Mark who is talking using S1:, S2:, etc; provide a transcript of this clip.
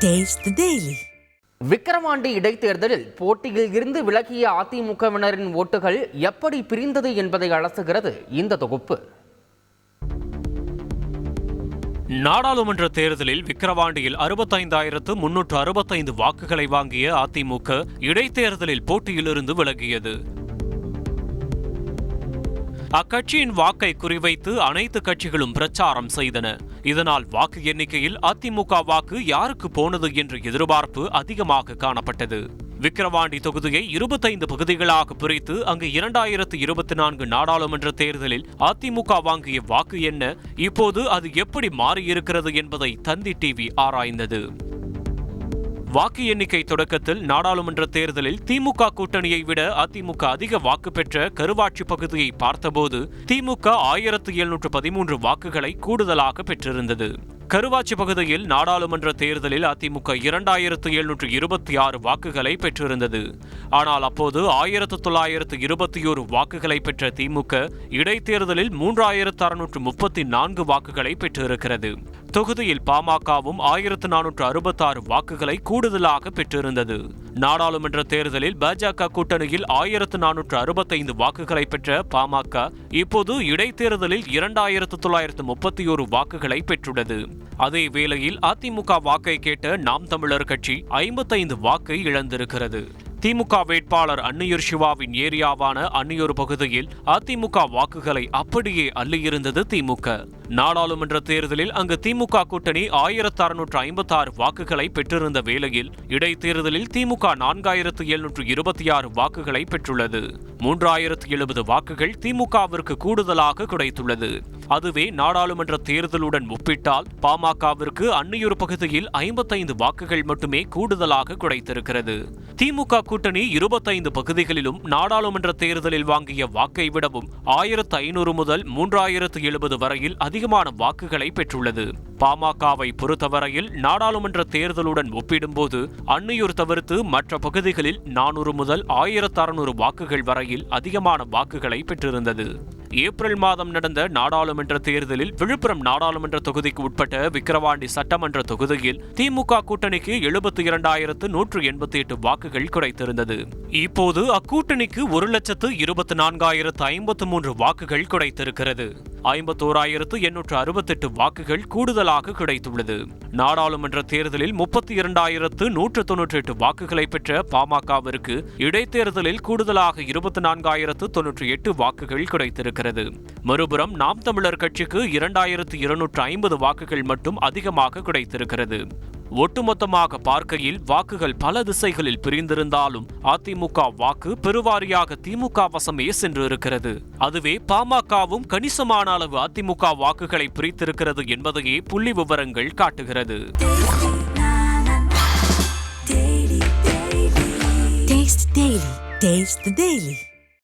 S1: Taste the Daily.
S2: Vikravandi இடைத்தேர்தலில் போட்டியில் இருந்து விலகிய அதிமுகவினரின் ஓட்டுகள் எப்படி பிரிந்தது என்பதை அலசுகிறது இந்த தொகுப்பு.
S3: நாடாளுமன்ற தேர்தலில் விக்கிரவாண்டியில் 65,365 வாக்குகளை வாங்கிய அதிமுக இடைத்தேர்தலில் போட்டியிலிருந்து விலகியது. அக்கட்சியின் வாக்கை குறிவைத்து அனைத்து கட்சிகளும் பிரச்சாரம் செய்தன. இதனால் வாக்கு எண்ணிக்கையில் அதிமுக வாக்கு யாருக்கு போனது என்ற எதிர்பார்ப்பு அதிகமாக காணப்பட்டது. விக்கிரவாண்டி தொகுதியை 25 பகுதிகளாக பிரித்து அங்கு 2024 நாடாளுமன்ற தேர்தலில் அதிமுக வாங்கிய வாக்கு என்ன, இப்போது அது எப்படி மாறியிருக்கிறது என்பதை தந்தி டிவி ஆராய்ந்தது. வாக்கு எண்ணிக்கை தொடக்கத்தில் நாடாளுமன்ற தேர்தலில் திமுக கூட்டணியை விட அதிமுக அதிக வாக்கு பெற்ற கருவாட்சி பகுதியை பார்த்தபோது திமுக 1713 வாக்குகளை கூடுதலாக பெற்றிருந்தது. கருவாச்சி பகுதியில் நாடாளுமன்ற தேர்தலில் அதிமுக 2726 வாக்குகளை பெற்றிருந்தது. ஆனால் அப்போது 1921 வாக்குகளை பெற்ற திமுக இடைத்தேர்தலில் 3634 வாக்குகளை பெற்றிருக்கிறது. தொகுதியில் பாமகவும் 1466 வாக்குகளை கூடுதலாக பெற்றிருந்தது. நாடாளுமன்ற தேர்தலில் பாஜக கூட்டணியில் 1465 வாக்குகளை பெற்ற பாமக இப்போது இடைத்தேர்தலில் 2931 வாக்குகளை பெற்றுள்ளது. அதே வேளையில் அதிமுக வாக்கை கேட்ட நாம் தமிழர் கட்சி 55 வாக்கை இழந்திருக்கிறது. திமுக வேட்பாளர் அன்னியூர் சிவாவின் ஏரியாவான அன்னியூர் பகுதியில் அதிமுக வாக்குகளை அப்படியே அள்ளியிருந்தது திமுக. நாடாளுமன்ற தேர்தலில் அங்கு திமுக கூட்டணி 1656 வாக்குகளை பெற்றிருந்த வேளையில் இடைத்தேர்தலில் திமுக 4726 வாக்குகளை பெற்றுள்ளது. 3070 வாக்குகள் திமுகவிற்கு கூடுதலாக கிடைத்துள்ளது. அதுவே நாடாளுமன்ற தேர்தலுடன் ஒப்பிட்டால் பாமகவிற்கு அன்னியூர் பகுதியில் 55 வாக்குகள் மட்டுமே கூடுதலாக கிடைத்திருக்கிறது. திமுக கூட்டணி 25 பகுதிகளிலும் நாடாளுமன்ற தேர்தலில் வாங்கிய வாக்கை விடவும் 1500 முதல் 3070 வரையில் அதிகமான வாக்குகளை பெற்றுள்ளது. பாமகவை பொறுத்தவரையில் நாடாளுமன்ற தேர்தலுடன் ஒப்பிடும்போது அன்னியூர் தவிர்த்து மற்ற பகுதிகளில் 400 முதல் 1600 வாக்குகள் வரையில் அதிகமான வாக்குகளை பெற்றிருந்தது. ஏப்ரல் மாதம் நடந்த நாடாளுமன்ற தேர்தலில் விழுப்புரம் நாடாளுமன்ற தொகுதிக்கு உட்பட்ட விக்கிரவாண்டி சட்டமன்ற தொகுதியில் திமுக கூட்டணிக்கு 72,188 வாக்குகள் கிடைத்திருந்தது. இப்போது அக்கூட்டணிக்கு 1,24,053 வாக்குகள் கிடைத்திருக்கிறது. 51,868 வாக்குகள் கூடுதலாக கிடைத்துள்ளது. நாடாளுமன்ற தேர்தலில் 32,198 வாக்குகளை பெற்ற பாமகவிற்கு இடைத்தேர்தலில் கூடுதலாக 24,098 வாக்குகள் கிடைத்திருக்கிறது. மறுபுறம் நாம் தமிழர் கட்சிக்கு 2,250 வாக்குகள் மட்டும் அதிகமாக கிடைத்திருக்கிறது. ஒட்டுமொத்தமாக பார்க்கையில் வாக்குகள் பல திசைகளில் பிரிந்திருந்தாலும் அதிமுக வாக்கு பெருவாரியாக திமுக வசமே சென்றிருக்கிறது. அதுவே பாமகவும் கணிசமான அளவு அதிமுக வாக்குகளை பிரித்திருக்கிறது என்பதையே புள்ளி விவரங்கள் காட்டுகிறது.
S1: Taste the Daily.